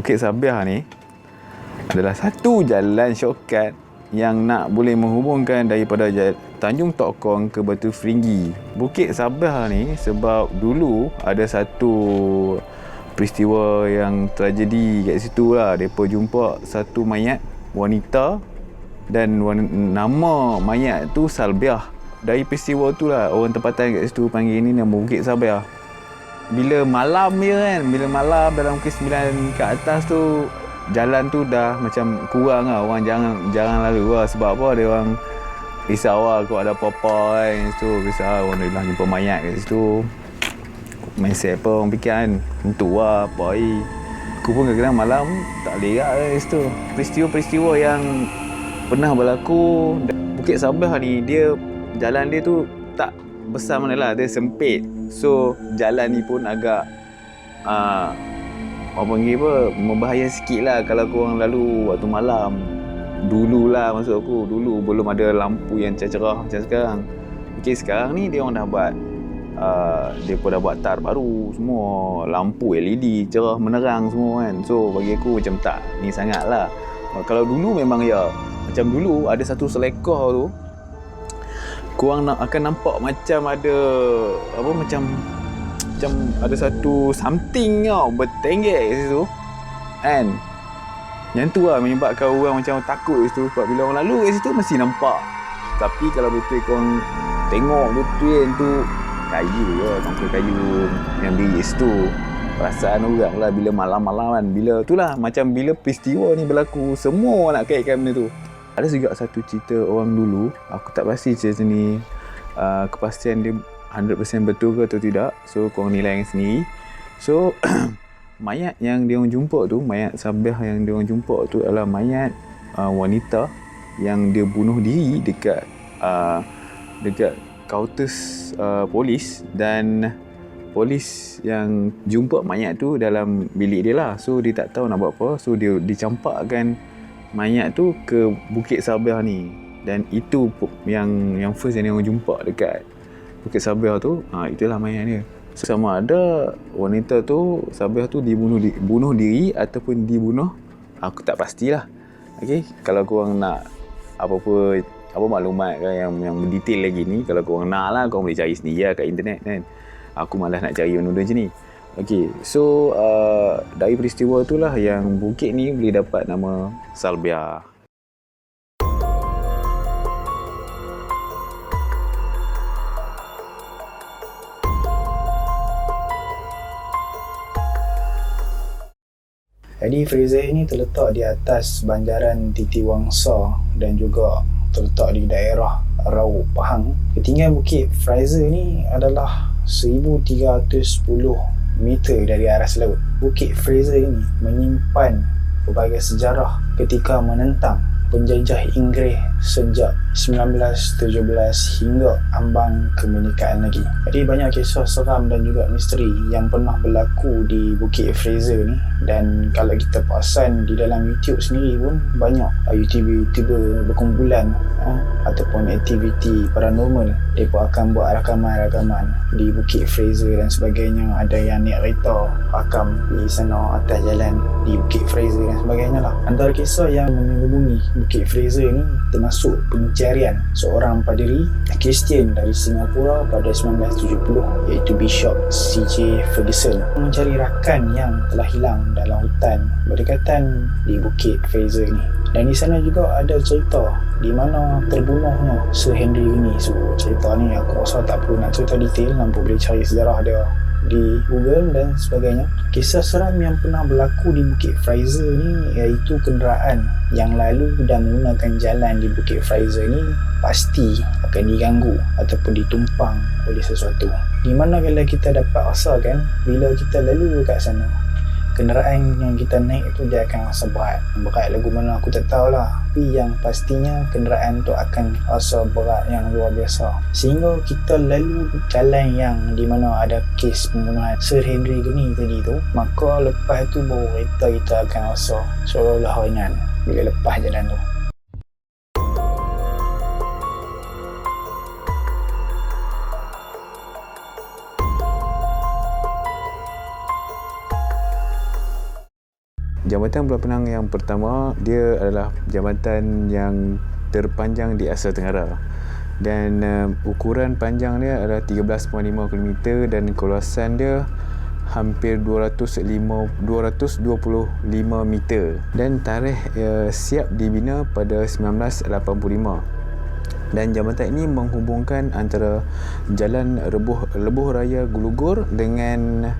Bukit Sabiah ni adalah satu jalan shortcut yang nak boleh menghubungkan daripada Tanjung Tok Kong ke Batu Feringgi. Bukit Sabiah ni sebab dulu ada satu peristiwa yang tragedi kat situ lah. Mereka jumpa satu mayat wanita dan nama mayat tu Salbiah. Dari peristiwa tu lah orang tempatan kat situ panggil ni nama Bukit Sabiah. Bila malam je kan, bila malam dalam pukul 9 ke atas tu, jalan tu dah macam kurang lah. Orang jarang lalu lah. Sebab apa? Dia orang risau lah kalau ada apa-apa kan. Situ risau orang dah jumpa mayat kat situ. Mindset apa orang fikir kan, tentu lah apa air. Aku pun kadang-kadang malam tak lerak kan kat situ. Peristiwa-peristiwa yang pernah berlaku. Bukit Sabiah ni jalan dia tu tak besar mana lah, dia sempit. So jalan ni pun agak orang panggil apa, membahaya sikit lah kalau korang lalu waktu malam. Dulu lah maksud aku, dulu belum ada lampu yang cerah macam sekarang. Okay, sekarang ni dia orang dah buat dia pun dah buat tar baru semua, lampu LED cerah menerang semua kan. So bagi aku macam tak ni sangat lah. Kalau dulu memang ya, macam dulu ada satu selekoh tu, korang akan nampak macam ada apa, macam ada satu something tau bertenggek kat situ kan. Yang tu lah menyebabkan orang macam takut kat situ. Sebab bila orang lalu kat situ mesti nampak. Tapi kalau betul korang tengok betul tu kayu je, tangkai kayu yang beri situ. Perasaan orang lah bila malam-malam kan. Bila tu lah macam bila peristiwa ni berlaku, semua nak kaitkan benda tu. Ada juga satu cerita orang dulu, aku tak pasti cerita ni kepastian dia 100% betul ke atau tidak. So korang nilai sendiri. So mayat yang dia orang jumpa tu, mayat Sabiah yang dia orang jumpa tu adalah mayat wanita yang dia bunuh diri dekat kauntus polis. Dan polis yang jumpa mayat tu dalam bilik dia lah. So dia tak tahu nak buat apa. So dia dicampakkan mayat tu ke Bukit Sabiah ni. Dan itu yang first yang dia orang jumpa dekat Bukit Sabiah tu. Itulah mayat dia. So, sama ada wanita tu, Sabiah tu bunuh diri ataupun dibunuh, aku tak pastilah. Okay? Kalau korang nak apa maklumat yang detail lagi ni, kalau korang nak lah, korang boleh cari sendiri lah kat internet kan. Aku malas nak cari benda macam ni. Okay, so dari peristiwa itulah yang bukit ni boleh dapat nama Sabiah. Jadi Fraser ini terletak di atas banjaran Titiwangsa dan juga terletak di daerah Rau Pahang. Ketinggian Bukit Fraser ni adalah 1310 meter dari aras laut. Bukit Fraser ini menyimpan berbagai sejarah ketika menentang penjajah Inggeris sejak 1917 hingga ambang kemerdekaan lagi. Jadi banyak kisah seram dan juga misteri yang pernah berlaku di Bukit Fraser ni. Dan kalau kita perasan di dalam YouTube sendiri pun banyak YouTuber berkumpulan ataupun aktiviti paranormal. Mereka akan buat rakaman-rakaman di Bukit Fraser dan sebagainya. Ada yang naik kereta rakam di sana atas jalan di Bukit Fraser dan sebagainya lah. Antara kisah yang menghubungi Bukit Fraser ni termasuk pencarian seorang paderi Kristian dari Singapura pada 1970, iaitu Bishop C.J. Ferguson, mencari rakan yang telah hilang dalam hutan berdekatan di Bukit Fraser ni. Dan di sana juga ada cerita di mana terbunuhnya Sir Henry ini. So cerita ni aku rasa tak perlu nak cerita detail, nampak boleh cari sejarah dia di Google dan sebagainya. Kisah seram yang pernah berlaku di Bukit Fraser ni iaitu kenderaan yang lalu dan menggunakan jalan di Bukit Fraser ni pasti akan diganggu ataupun ditumpang oleh sesuatu. Di mana kalau kita dapat rasakan bila kita lalu kat sana, kenderaan yang kita naik tu dia akan rasa berat. Berat lagu mana aku tak tahulah. Tapi yang pastinya kenderaan tu akan rasa berat yang luar biasa. Sehingga kita lalu jalan yang di mana ada kes pembunuhan Sir Henry Geni tadi tu, maka lepas tu baru kereta kita akan rasa seolah-olah ringan bila lepas jalan tu. Jambatan Pulau Pinang yang pertama, dia adalah jambatan yang terpanjang di Asia Tenggara. Dan ukuran panjang dia adalah 13.5 km dan keluasan dia hampir 225 meter. Dan tarikh siap dibina pada 1985. Dan jambatan ini menghubungkan antara Jalan Lebuh Raya Gulugur dengan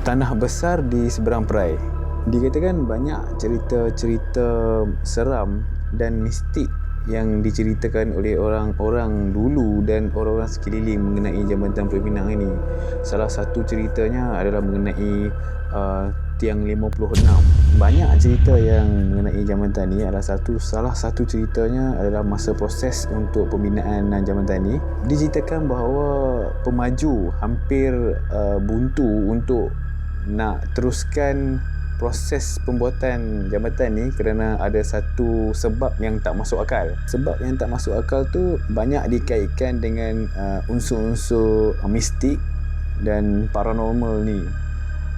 Tanah Besar di seberang perai. Dikatakan banyak cerita-cerita seram dan mistik yang diceritakan oleh orang-orang dulu dan orang-orang sekeliling mengenai Jambatan Pulau Pinang ini. Salah satu ceritanya adalah mengenai Tiang 56. Banyak cerita yang mengenai jambatan ni. Salah satu ceritanya adalah masa proses untuk pembinaan jambatan ni. Diceritakan bahawa pemaju hampir buntu untuk nak teruskan proses pembuatan jambatan ni kerana ada satu sebab yang tak masuk akal. Sebab yang tak masuk akal tu banyak dikaitkan dengan unsur-unsur mistik dan paranormal ni.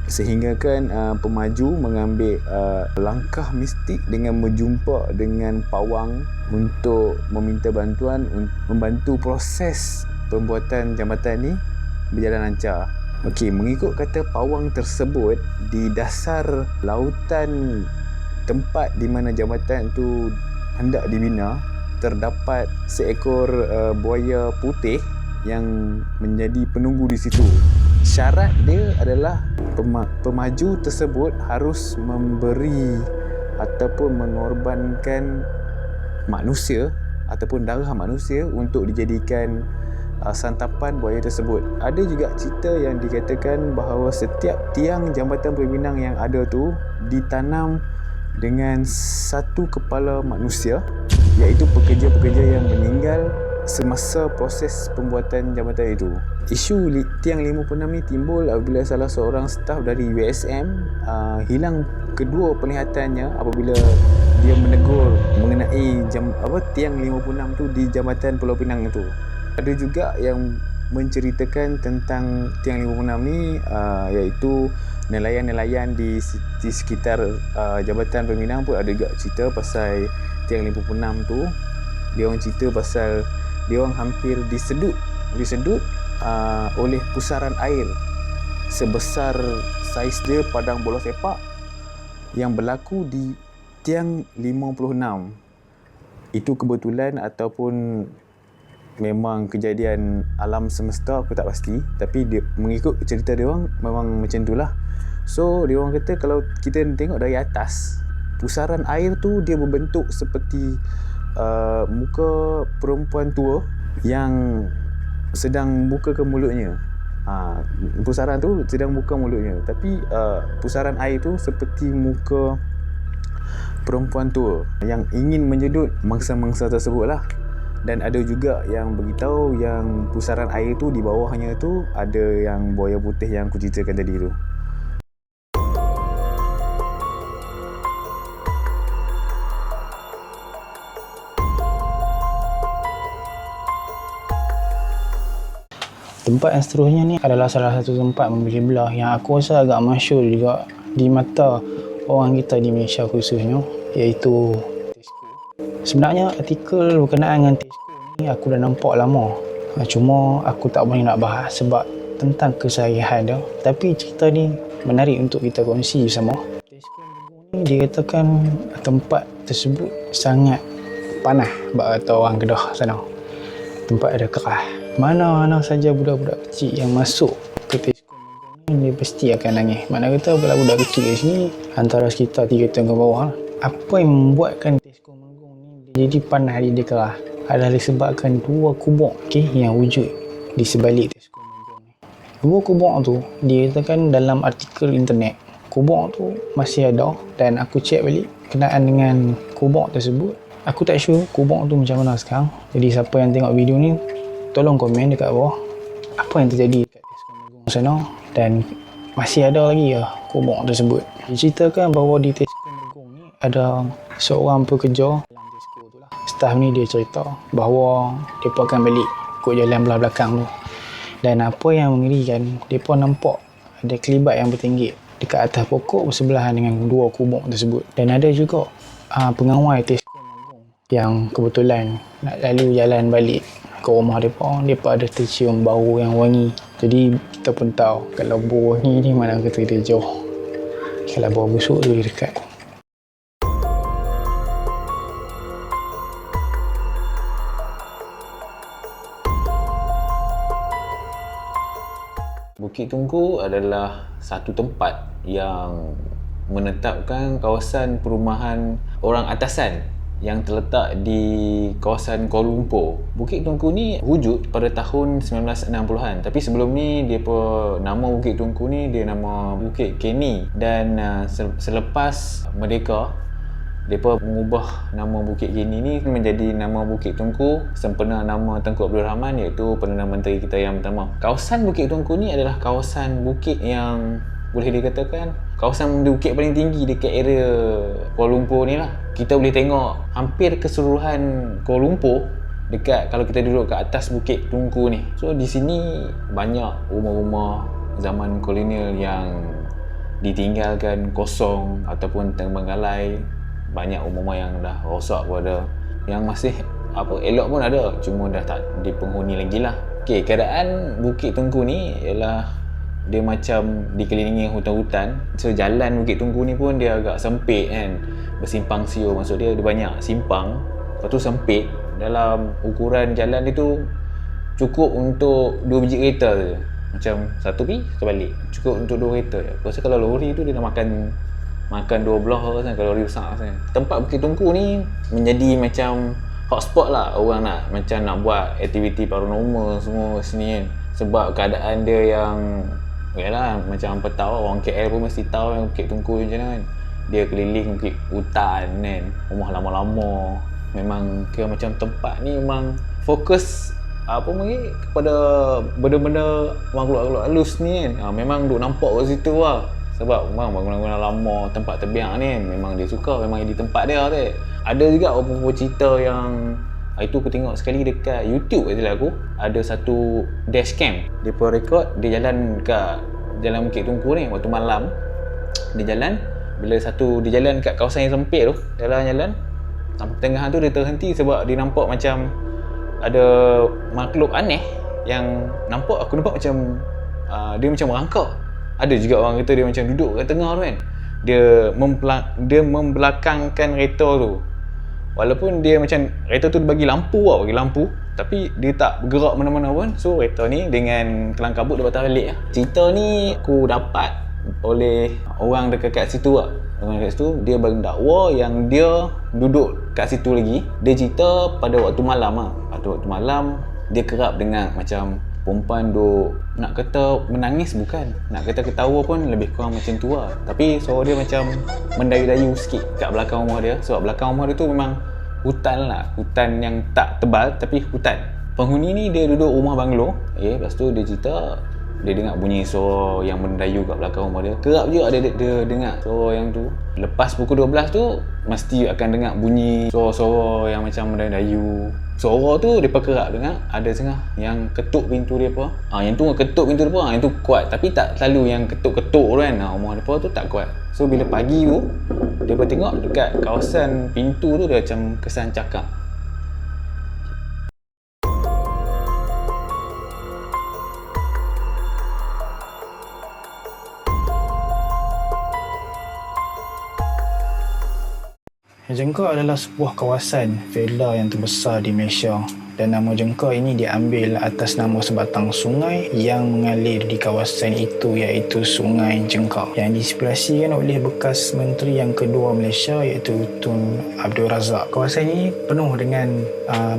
Sehingga kan pemaju mengambil langkah mistik dengan berjumpa dengan pawang untuk meminta bantuan membantu proses pembuatan jambatan ni berjalan lancar. Okey, mengikut kata pawang tersebut, di dasar lautan tempat di mana jambatan tu hendak dibina, terdapat seekor buaya putih yang menjadi penunggu di situ. Syarat dia adalah pemaju tersebut harus memberi ataupun mengorbankan manusia ataupun darah manusia untuk dijadikan santapan buaya tersebut. Ada juga cerita yang dikatakan bahawa setiap tiang Jambatan Pulau Pinang yang ada tu ditanam dengan satu kepala manusia, iaitu pekerja-pekerja yang meninggal semasa proses pembuatan jambatan itu. Isu tiang 56 ni timbul apabila salah seorang staf dari USM hilang kedua penglihatannya apabila dia menegur mengenai tiang 56 tu di Jambatan Pulau Pinang itu. Ada juga yang menceritakan tentang tiang 56 ni iaitu nelayan-nelayan di sekitar Jambatan Pulau Pinang pun ada juga cerita pasal tiang 56 tu. Dia orang cerita pasal dia orang hampir disedut oleh pusaran air sebesar saiz dia padang bola sepak yang berlaku di tiang 56. Itu kebetulan ataupun memang kejadian alam semesta, aku tak pasti, tapi dia mengikut cerita dia orang memang macam itulah. So dia orang kata kalau kita tengok dari atas, pusaran air tu dia berbentuk seperti muka perempuan tua yang sedang bukakan mulutnya. Pusaran tu sedang buka mulutnya, tapi pusaran air tu seperti muka perempuan tua yang ingin menjedut mangsa-mangsa tersebut lah. Dan ada juga yang beritahu yang pusaran air tu di bawahnya tu ada yang buaya putih yang aku ceritakan tadi tu. Tempat yang seterusnya ni adalah salah satu tempat membeli belah yang aku rasa agak masyhur juga di mata orang kita di Malaysia khususnya, iaitu Tesco. Sebenarnya artikel berkenaan dengan Tesco ni aku dah nampak lama. Cuma aku tak boleh nak bahas sebab tentang keseharian dia. Tapi cerita ni menarik untuk kita kongsi bersama. Tesco ni dikatakan tempat tersebut sangat panah bak kata orang Kedah sana. Tempat ada kerah. Mana-mana saja budak-budak kecil yang masuk ke Tesco ni dia pasti akan nangis. Mana kata budak-budak kecil di sini antara sekitar 3 tahun ke bawah. Apa yang membuatkan Tesco Menggong ni jadi panah dia kerah adalah disebabkan dua kubur yang wujud di sebalik Tesco Menggong ni. Dua kubur tu dikatakan dalam artikel internet. Kubur tu masih ada dan aku cek balik kenaan dengan kubur tersebut. Aku tak sure kubur tu macam mana sekarang. Jadi siapa yang tengok video ni, tolong komen dekat bawah apa yang terjadi dekat Tesco Menggong sana dan masih ada lagi kubur tersebut. Diceritakan bahawa di Tesco Menggong ni ada seorang pekerja dalam Tesco tu lah. Staf ni dia cerita bahawa mereka akan balik ikut jalan belah belakang tu. Dan apa yang mengerikan, mereka nampak ada kelibat yang bertinggit dekat atas pokok bersebelahan dengan dua kubur tersebut. Dan ada juga pengawal Tesco yang kebetulan nak lalu jalan balik ke rumah mereka ada tercium bau yang wangi. Jadi kita pun tahu kalau bau ni mana kata dia jauh, kalau bau busuk tu dia dekat. Bukit Tungku adalah satu tempat yang menetapkan kawasan perumahan orang atasan yang terletak di kawasan Kuala Lumpur. Bukit Tungku ni wujud pada tahun 1960-an. Tapi sebelum ni nama Bukit Tungku ni dia nama Bukit Kenny. Dan selepas merdeka, mereka mengubah nama Bukit Kenny ni menjadi nama Bukit Tungku sempena nama Tengku Abdul Rahman, iaitu Perdana Menteri kita yang pertama. Kawasan Bukit Tungku ni adalah kawasan bukit yang boleh dikatakan kawasan bukit paling tinggi dekat area Kuala Lumpur ni lah. Kita boleh tengok hampir keseluruhan Kuala Lumpur dekat kalau kita duduk kat atas Bukit Tungku ni. So di sini banyak rumah-rumah zaman kolonial yang ditinggalkan kosong ataupun terbengkalai. Banyak rumah yang dah rosak pun ada, yang masih elok pun ada, cuma dah tak dipenghuni lagi lah. Okey, keadaan Bukit Tungku ni ialah dia macam dikelilingi hutan-hutan. So jalan Bukit Tungku ni pun dia agak sempit kan, bersimpang siur, maksud dia banyak simpang, lepas tu sempit. Dalam ukuran jalan dia tu cukup untuk 2 biji kereta je, macam satu pergi satu balik, cukup untuk 2 kereta je. Aku rasa kalau lori tu dia dah makan 2 belah kan, kalau lori besar kan. Tempat Bukit Tungku ni menjadi macam hotspot lah, orang nak buat aktiviti paranormal semua sini kan. Sebab keadaan dia yang yalah, macam apa tahu, orang KL pun mesti tahu yang Bukit Tungku macam mana kan. Dia keliling bukit hutan kan, rumah lama-lama. Memang kira macam tempat ni memang fokus kepada benda-benda makhluk-makhluk halus ni kan. Memang duk nampak kat situ lah. Sebab memang bangunan-bangunan lama, tempat terbiak ni kan, memang dia suka, memang di tempat dia tu. Ada juga beberapa cerita yang itu aku tengok sekali dekat YouTube kata aku. Ada satu dashcam, dia pun rekod dia jalan kat jalan Bukit Tungku ni waktu malam. Dia jalan, dia jalan kat kawasan yang sempit tu, jalan-jalan sampai tengah tu dia terhenti sebab dia nampak macam ada makhluk aneh yang aku nampak macam dia macam merangkak. Ada juga orang kata dia macam duduk kat tengah tu kan. Dia membelakangkan kereta tu. Walaupun dia macam kereta tu bagi lampu, tapi dia tak bergerak mana-mana pun. So kereta ni dengan kelang kabut dia patah balik lah. Cerita ni aku dapat oleh orang dekat kat situ lah. Orang dekat situ dia mendakwa yang dia duduk kat situ lagi. Dia cerita pada waktu malam lah. Pada waktu malam dia kerap dengar macam perempuan duk, nak kata menangis bukan, nak kata ketawa pun lebih kurang macam tu lah. Tapi suara dia macam mendayu-dayu sikit kat belakang rumah dia. Sebab belakang rumah dia tu memang hutan lah, hutan yang tak tebal tapi hutan. Penghuni ni dia duduk rumah banglo. Lepas tu dia cerita dia dengar bunyi suara yang mendayu kat belakang rumah dia. Kerap juga dia dengar suara yang tu. Lepas pukul 12 tu mesti akan dengar bunyi suara-suara yang macam mendayu. Suara tu dia kerap dengar. Ada setengah yang ketuk pintu dia apa. Yang tu ketuk pintu dia apa, yang tu kuat. Tapi tak selalu yang ketuk-ketuk kan. Rumah dia tu tak kuat. So bila pagi tu dia tengok dekat kawasan pintu tu dia macam kesan cakap. Jengkok adalah sebuah kawasan villa yang terbesar di Malaysia, dan nama Jengkok ini diambil atas nama sebatang sungai yang mengalir di kawasan itu, iaitu Sungai Jengkok, yang diinspirasikan oleh bekas Menteri yang kedua Malaysia iaitu Tun Abdul Razak. Kawasan ini penuh dengan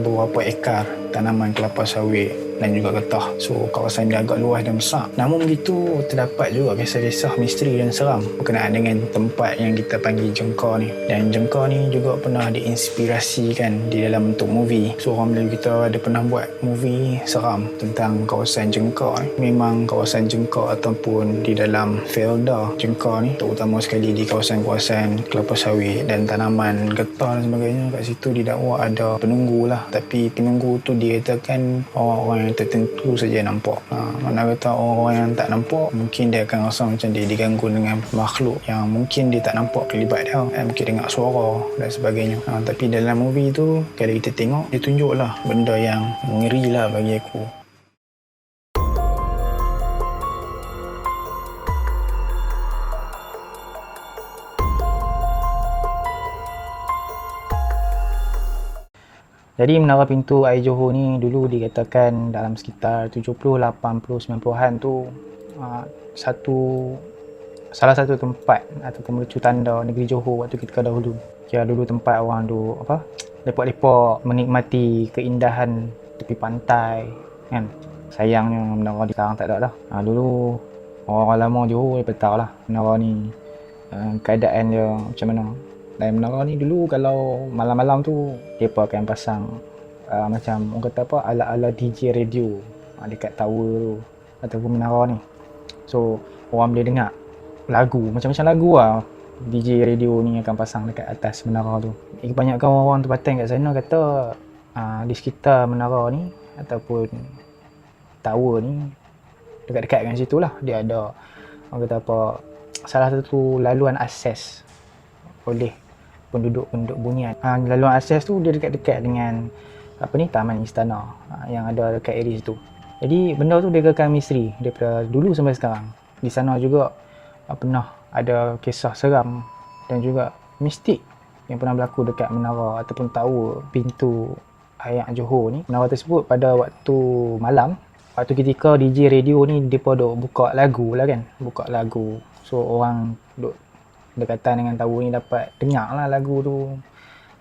beberapa ekar tanaman kelapa sawit dan juga getah. So kawasan dia agak luas dan besar. Namun begitu terdapat juga kisah-kisah misteri dan seram berkenaan dengan tempat yang kita panggil Jengkok ni. Dan Jengkok ni juga pernah diinspirasikan di dalam bentuk movie. So orang Melayu kita ada pernah buat movie seram tentang kawasan Jengkok ni. Memang kawasan Jengkok ataupun di dalam Felda Jengkok ni, terutama sekali di kawasan-kawasan kelapa sawit dan tanaman getah dan sebagainya, kat situ didakwa ada penunggu lah. Tapi penunggu tu dikatakan orang-orang yang tertentu saja nampak. Mana kata orang-orang yang tak nampak, mungkin dia akan rasa macam dia diganggu dengan makhluk yang mungkin dia tak nampak kelibat dia, mungkin dengar suara dan sebagainya. Tapi dalam movie tu, kalau kita tengok, dia tunjuklah benda yang ngeri lah bagi aku. Jadi menara pintu air Johor ni dulu dikatakan dalam sekitar 70, 80, 90-an tu salah satu tempat ataupun mercu tanda negeri Johor waktu ketika dahulu. Kira dulu tempat orang tu lepak-lepak menikmati keindahan tepi pantai kan. Sayangnya menara ni sekarang tak ada dah. Dulu orang lama Johor dia tahu lah menara ni keadaan dia macam mana. Dan menara ni dulu kalau malam-malam tu mereka akan pasang macam orang kata ala-ala DJ radio dekat tower tu ataupun menara ni. So orang boleh dengar lagu, macam-macam lagu lah DJ radio ni akan pasang dekat atas menara tu. Kebanyakan orang tempatan kat sana kata di sekitar menara ni ataupun tower ni dekat-dekat dengan situ lah dia ada orang kata salah satu laluan akses oleh penduduk-penduduk bunian. Laluan akses tu dia dekat-dekat dengan Taman Istana yang ada dekat area situ. Jadi benda tu dia kekal misteri daripada dulu sampai sekarang. Di sana juga pernah ada kisah seram dan juga mistik yang pernah berlaku dekat menara ataupun tower pintu air Johor ni. Menara tersebut pada waktu malam, waktu ketika DJ radio ni depa duk buka lagu lah kan, buka lagu. So orang duk dekatan dengan tower ni dapat dengar lah lagu tu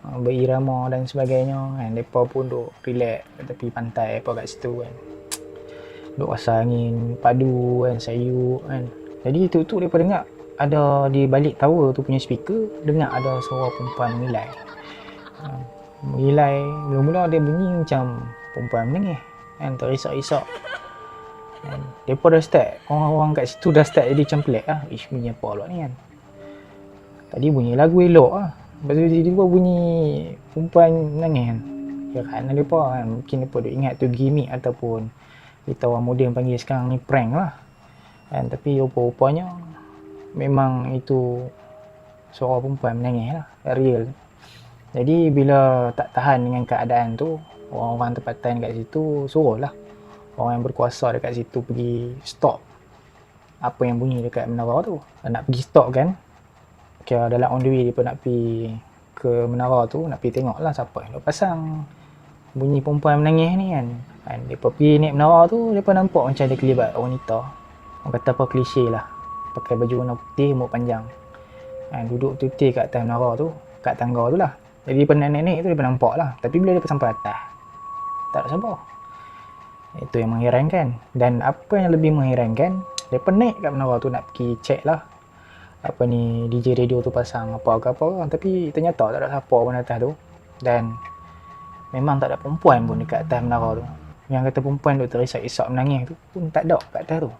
berirama dan sebagainya kan. Mereka pun duk relax kat tepi pantai kat situ kan, duk rasa angin padu kan, sayuk kan. Jadi tu mereka dengar ada di balik tower tu punya speaker, dengar ada suara perempuan mengilai. Mula-mula dia bunyi macam perempuan menengih kan, terisak-isak kan. Mereka dah start, orang-orang kat situ dah start jadi macam pelik lah, bunyi apa pula ni kan. Tadi bunyi lagu elok lah, lepas tu tiba-tiba bunyi perempuan menangis kan. Kerana mereka kan, mungkin mereka duk ingat tu gimmick ataupun kita orang moden panggil sekarang ni prank lah kan. Tapi rupa-rupanya memang itu suara perempuan menangis lah, real. Jadi bila tak tahan dengan keadaan tu, orang-orang tempatan kat situ suruh lah orang yang berkuasa dekat situ pergi stop apa yang bunyi dekat menara tu. Nak pergi stop kan, kira dalam on the way dia pun nak pergi ke menara tu, nak pergi tengok lah siapa yang pasang bunyi perempuan menangis ni kan. Dia pergi naik menara tu, dia pun nampak macam dia kelibat wanita, orang kata klise lah, pakai baju warna putih, rambut panjang duduk tutir kat atas menara tu, kat tangga tu lah. Jadi dia pernah naik tu dia pun nampak lah, tapi bila dia sampai atas tak ada siapa. Itu yang mengherankan. Dan apa yang lebih mengherankan, dia pun naik kat menara tu nak pergi check lah DJ radio tu pasang apa ke apa, tapi ternyata tak ada siapa pun atas tu. Dan memang tak ada perempuan pun dekat atas menara tu. Yang kata perempuan duk terisak-isak menangis tu pun tak ada kat atas tu.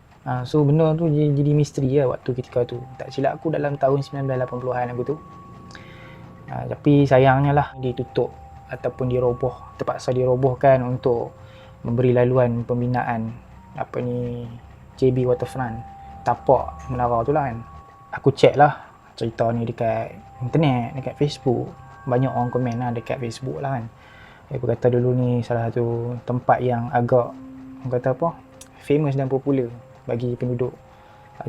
So benda tu jadi misteri lah waktu ketika tu. Tak silap aku dalam tahun 1980-an aku tu. Tapi sayangnya lah ditutup ataupun terpaksa dirobohkan untuk memberi laluan pembinaan JB Waterfront, tapak menara tu lah kan. Aku check lah cerita ni dekat internet, dekat Facebook. Banyak orang komen lah dekat Facebook lah kan. Dia berkata dulu ni salah satu tempat yang agak famous dan popular bagi penduduk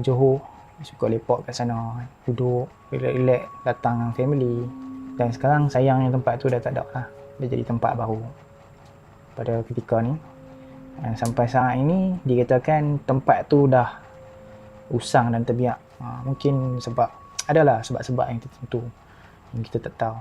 Johor. Suka lepak kat sana, duduk relax, datang dengan family. Dan sekarang sayangnya tempat tu dah tak ada lah, dia jadi tempat baru pada ketika ni. Dan sampai saat ini dikatakan tempat tu dah usang dan terbiak. Mungkin sebab adalah sebab-sebab yang tertentu yang kita tak tahu.